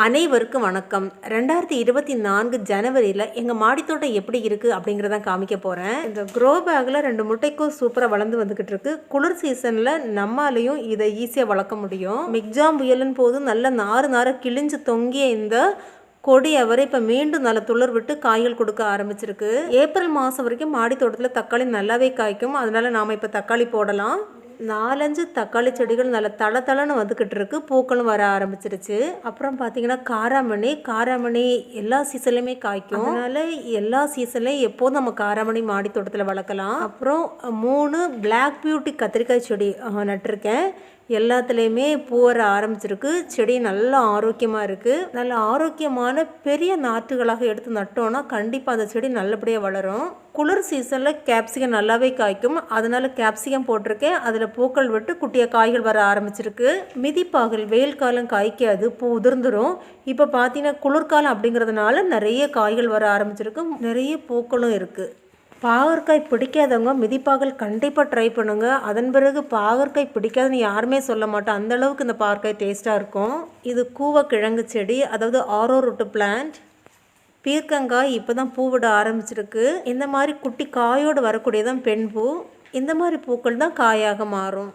அனைவருக்கும் வணக்கம். 2024 ஜனவரியில் எங்கள் மாடித்தோட்டம் எப்படி இருக்குது அப்படிங்கிறத காமிக்க போகிறேன். இந்த க்ரோ பேக்கில் 2 முட்டைக்கோஸ் சூப்பராக வளர்ந்து வந்துக்கிட்டு இருக்கு. குளிர் சீசனில் நம்மாலையும் இதை ஈஸியாக வளர்க்க முடியும். மிக்ஜாம் புயலின் போது நல்ல நார கிழிஞ்சு தொங்கிய இந்த கொடி அவரை இப்போ மீண்டும் நல்ல துளிர் விட்டு காய்கள் கொடுக்க ஆரம்பிச்சிருக்கு. ஏப்ரல் மாதம் வரைக்கும் மாடி தோட்டத்தில் தக்காளி நல்லாவே காய்க்கும். அதனால நாம் இப்போ தக்காளி போடலாம். 4-5 தக்காளி செடிகள் நல்ல தளன்னு வந்துக்கிட்டு இருக்கு. பூக்களும் வர ஆரம்பிச்சிருச்சு. அப்புறம் பார்த்தீங்கன்னா காராமணி எல்லா சீசன்லையுமே காய்க்கும். அதனால எல்லா சீசன்லையும் எப்போதும் நம்ம காராமணி மாடி தோட்டத்தில் வளர்க்கலாம். அப்புறம் 3 பிளாக் பியூட்டி கத்திரிக்காய் செடி நட்டிருக்கேன். எல்லாத்துலேயுமே பூ வர ஆரம்பிச்சிருக்கு. செடி நல்லா ஆரோக்கியமாக இருக்குது. நல்ல ஆரோக்கியமான பெரிய நாற்றுகளாக எடுத்து நட்டோன்னா கண்டிப்பாக அந்த செடி நல்லபடியாக வளரும். குளிர் சீசனில் கேப்சிகம் நல்லாவே காய்க்கும். அதனால கேப்சிகம் போட்டிருக்கேன். அதில் பூக்கள் விட்டு குட்டியாக காய்கள் வர ஆரம்பிச்சிருக்கு. மிதிப்பாகல் வெயில் காலம் காய்க்காது, பூ உதிர்ந்துடும். இப்போ பார்த்தீங்கன்னா குளிர்காலம் அப்படிங்கிறதுனால நிறைய காய்கள் வர ஆரம்பிச்சிருக்கு. நிறைய பூக்களும் இருக்குது. பாகற்காய் பிடிக்காதவங்க மிதிப்பாகல் கண்டிப்பாக ட்ரை பண்ணுங்கள். அதன் பிறகு பாகற்காய் பிடிக்காதுன்னு யாருமே சொல்ல மாட்டோம். அந்தளவுக்கு இந்த பாகற்காய் டேஸ்ட்டாக இருக்கும். இது கூவக்கிழங்கு செடி, அதாவது ஆரோ ரூட் பிளான்ட். பீர்க்கங்காய் இப்போ தான் பூவிட ஆரம்பிச்சிருக்கு. இந்த மாதிரி குட்டி காயோடு வரக்கூடியதான் பெண் பூ. இந்த மாதிரி பூக்கள் தான் காயாக மாறும்.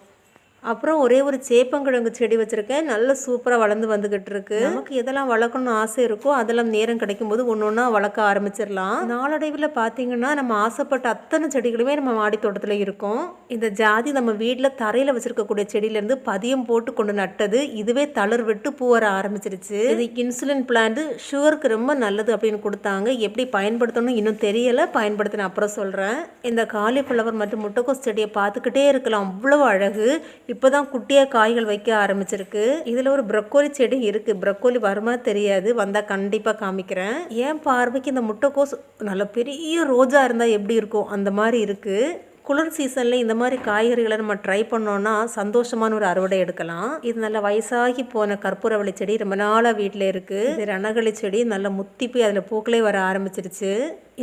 அப்புறம் ஒரே ஒரு சேப்பங்கிழங்கு செடி வச்சுருக்கேன். நல்ல சூப்பராக வளர்ந்து வந்துக்கிட்டு இருக்கு. நமக்கு எதெல்லாம் வளர்க்கணும்னு ஆசை இருக்கோ அதெல்லாம் நேரம் கிடைக்கும்போது ஒன்று ஒன்றா வளர்க்க ஆரம்பிச்சிடலாம். நாளடைவில் பார்த்தீங்கன்னா நம்ம ஆசைப்பட்ட அத்தனை செடிகளுமே நம்ம மாடி தோட்டத்தில் இருக்கும். இந்த ஜாதி நம்ம வீட்டில் தரையில் வச்சுருக்கக்கூடிய செடியிலேருந்து பதியம் போட்டு கொண்டு நட்டது. இதுவே தளர் விட்டு பூ வர ஆரம்பிச்சிருச்சு. இது இன்சுலின் பிளான்ட், சுகருக்கு ரொம்ப நல்லது அப்படின்னு கொடுத்தாங்க. எப்படி பயன்படுத்தணும் இன்னும் தெரியலை. பயன்படுத்தின அப்புறம் சொல்கிறேன். இந்த காலிஃப்ளவர் மற்றும் முட்டைக்கோஸ் செடியை பார்த்துக்கிட்டே இருக்கலாம். அவ்வளோ அழகு. இப்போ தான் குட்டியாக காய்கள் வைக்க ஆரம்பிச்சிருக்கு. இதில் ஒரு ப்ரக்கோலி செடி இருக்குது. ப்ரக்கோலி வருமா தெரியாது, வந்தால் கண்டிப்பாக காமிக்கிறேன். என் பார்வைக்கு இந்த முட்டைக்கோஸ் நல்ல பெரிய ரோஜா இருந்தால் எப்படி இருக்கும் அந்த மாதிரி இருக்குது. குளிர் சீசனில் இந்த மாதிரி காய்கறிகளை நம்ம ட்ரை பண்ணோன்னா சந்தோஷமான ஒரு அறுவடை எடுக்கலாம். இது நல்ல வயசாகி போன கற்பூரவள்ளி செடி ரொம்ப நாளாக வீட்டில் இருக்குது. இது ரணகளி செடி நல்லா முத்தி போய் அதில் பூக்களே வர ஆரம்பிச்சிருச்சு.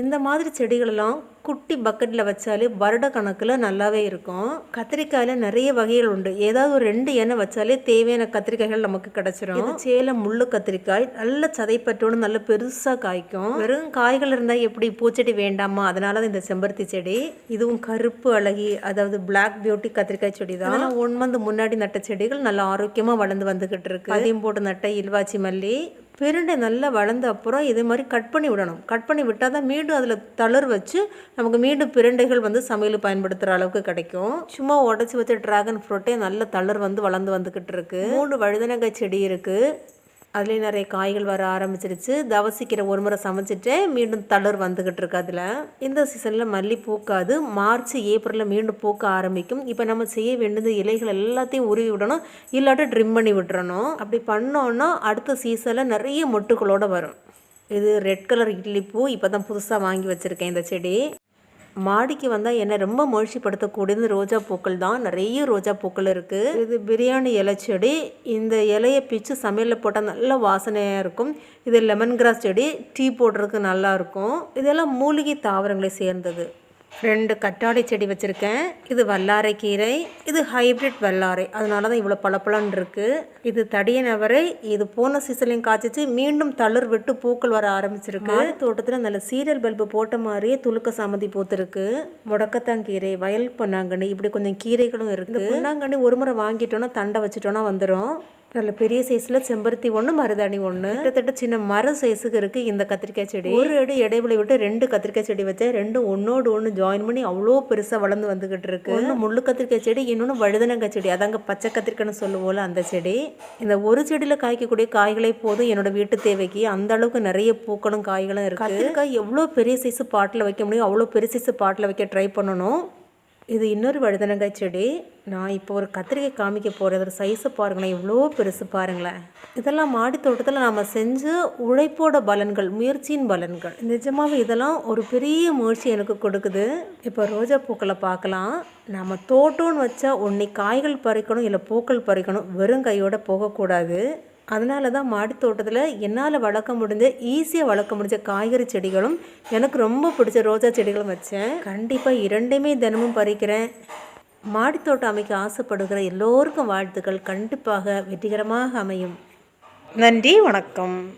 இந்த மாதிரி செடிகளெல்லாம் குட்டி பக்கெட்டில் வச்சாலே வருட கணக்கில் நல்லாவே இருக்கும். கத்திரிக்காயில் நிறைய வகைகள் உண்டு. ஏதாவது ஒரு 2 எண்ணெய் வச்சாலே தேவையான கத்திரிக்காய்கள் நமக்கு கிடச்சிரும். இது சேலம் முள்ளு கத்திரிக்காய். நல்ல சதைப்பற்றோடு நல்ல பெருசாக காய்க்கும். வெறும் காய்கள் இருந்தால் எப்படி பூச்செடி வேண்டாமா, அதனால தான் இந்த செம்பருத்தி செடி. இதுவும் கருப்பு அழகி, அதாவது பிளாக் பியூட்டி கத்திரிக்காய் செடி தான். 1 மந்த் முன்னாடி நட்ட செடிகள் நல்லா ஆரோக்கியமாக வளர்ந்து வந்துக்கிட்டு இருக்கு. அதையும் போட்டு நட்ட இல்வாச்சி மல்லி. பெருண்டை நல்லா வளர்ந்த அப்புறம் இதே மாதிரி கட் பண்ணி விடணும். கட் பண்ணி விட்டால் தான் மீண்டும் அதில் தளர் வச்சு நமக்கு மீண்டும் பிரண்டைகள் சமையல் பயன்படுத்துகிற அளவுக்கு கிடைக்கும். சும்மா உடச்சி வச்ச ட்ராகன் ஃப்ரூட்டே நல்ல தளர் வளர்ந்து வந்துக்கிட்டு இருக்கு. 3 வழுதனங்காய் செடி இருக்குது. அதுலேயும் நிறைய காய்கள் வர ஆரம்பிச்சிருச்சு. தவசிக்கிற ஒரு முறை சமைச்சிட்டு மீண்டும் தளர் வந்துக்கிட்டு இருக்கு. அதில் இந்த சீசனில் மல்லி பூக்காது. மார்ச் ஏப்ரலில் மீண்டும் பூக்க ஆரம்பிக்கும். இப்போ நம்ம செய்ய வேண்டியது இலைகள் எல்லாத்தையும் உருவி விடணும், இல்லாட்டி ட்ரிம் பண்ணி விட்டுறணும். அப்படி பண்ணோன்னா அடுத்த சீசனில் நிறைய மொட்டுகளோடு வரும். இது ரெட் கலர் இட்லி பூ. இப்போ தான் புதுசாக வாங்கி வச்சுருக்கேன் இந்த செடி. மாடிக்கு வந்தால் என்னை ரொம்ப மகிழ்ச்சிப்படுத்தக்கூடியது ரோஜா பூக்கள் தான். நிறைய ரோஜா பூக்கள் இருக்குது. இது பிரியாணி இலை செடி. இந்த இலையை பிச்சு சமையலில் போட்டால் நல்ல வாசனையாக இருக்கும். இது லெமன் கிராஸ் செடி. டீ போடுறதுக்கு நல்லாயிருக்கும். இதெல்லாம் மூலிகை தாவரங்களை சேர்ந்தது. 2 கட்டாடை செடி வச்சுருக்கேன். இது வல்லாரை கீரை. இது ஹைப்ரிட் வல்லாரை, அதனால தான் இவ்வளோ பளபளன்னு இருக்குது. இது தடியனவரை. இது போன சீசன்லையும் காய்ச்சிச்சு. மீண்டும் தளர் விட்டு பூக்கள் வர ஆரம்பிச்சிருக்கு. தோட்டத்தில் நல்ல சீரியல் பல்பு போட்ட மாதிரியே துளுக்க சாமந்தி பூத்துருக்கு. முடக்கத்தாங்கீரை, வயல் பொன்னாங்கண்ணி, இப்படி கொஞ்சம் கீரைகளும் இருக்குது. பொன்னாங்கண்ணி ஒரு முறை வாங்கிட்டோன்னா தண்டை வச்சுட்டோன்னா வந்துடும். நல்ல பெரிய சைஸில் செம்பருத்தி 1, மருதாணி 1. கிட்டத்தட்ட சின்ன மர சைஸுக்கு இருக்குது இந்த கத்திரிக்காய் செடி. ஒரு அடி இடைவெளி விட்டு 2 கத்திரிக்காய் செடி வச்சேன். 2 ஒன்னோடு ஒன்று ஜாயின் பண்ணி அவ்வளோ பெருசாக வளர்ந்து வந்துக்கிட்டு இருக்கு. ஒன்று முள்ளு கத்திரிக்காய் செடி, இன்னொன்று வழுதனங்காய் செடி. அதாங்க பச்சை கத்திரிக்காய்னு சொல்லுவோம்ல அந்த செடி. இந்த ஒரு செடியில் காய்க்கக்கூடிய காய்களே போதும் என்னோட வீட்டு தேவைக்கு. அந்த அளவுக்கு நிறைய பூக்களும் காய்களும் இருக்குது. கத்திரிக்காய் எவ்வளோ பெரிய சைஸு பாட்டில் வைக்க முடியும் அவ்வளோ பெரிய சைஸு பாட்டில் வைக்க ட்ரை பண்ணணும். இது இன்னொரு வழுதனங்காய் செடி. நான் இப்போ ஒரு கத்திரிக்காய் காமிக்க போகிறது. ஒரு சைஸை பாருங்களேன், இவ்வளோ பெருசு பாருங்களேன். இதெல்லாம் மாடி தோட்டத்தில் நம்ம செஞ்சு உழைப்போட பலன்கள், முயற்சியின் பலன்கள். நிஜமாகவே இதெல்லாம் ஒரு பெரிய முயற்சி எனக்கு கொடுக்குது. இப்போ ரோஜா பூக்களை பார்க்கலாம். நம்ம தோட்டம்னு வச்சா ஒன்று காய்கள் பறிக்கணும், இல்லை பூக்கள் பறிக்கணும். வெறும் கையோடு போகக்கூடாது. அதனால தான் மாடி தோட்டத்தில் என்னால் வளர்க்க முடிஞ்ச ஈஸியாக வளர்க்க முடிஞ்ச காய்கறி செடிகளும் எனக்கு ரொம்ப பிடிச்ச ரோஜா செடிகளும் வச்சேன். கண்டிப்பாக 2மே தினமும் பறிக்கிறேன். மாடித்தோட்டம் அமைக்க ஆசைப்படுகிற எல்லோருக்கும் வாழ்த்துக்கள். கண்டிப்பாக வெற்றிகரமாக அமையும். நன்றி, வணக்கம்.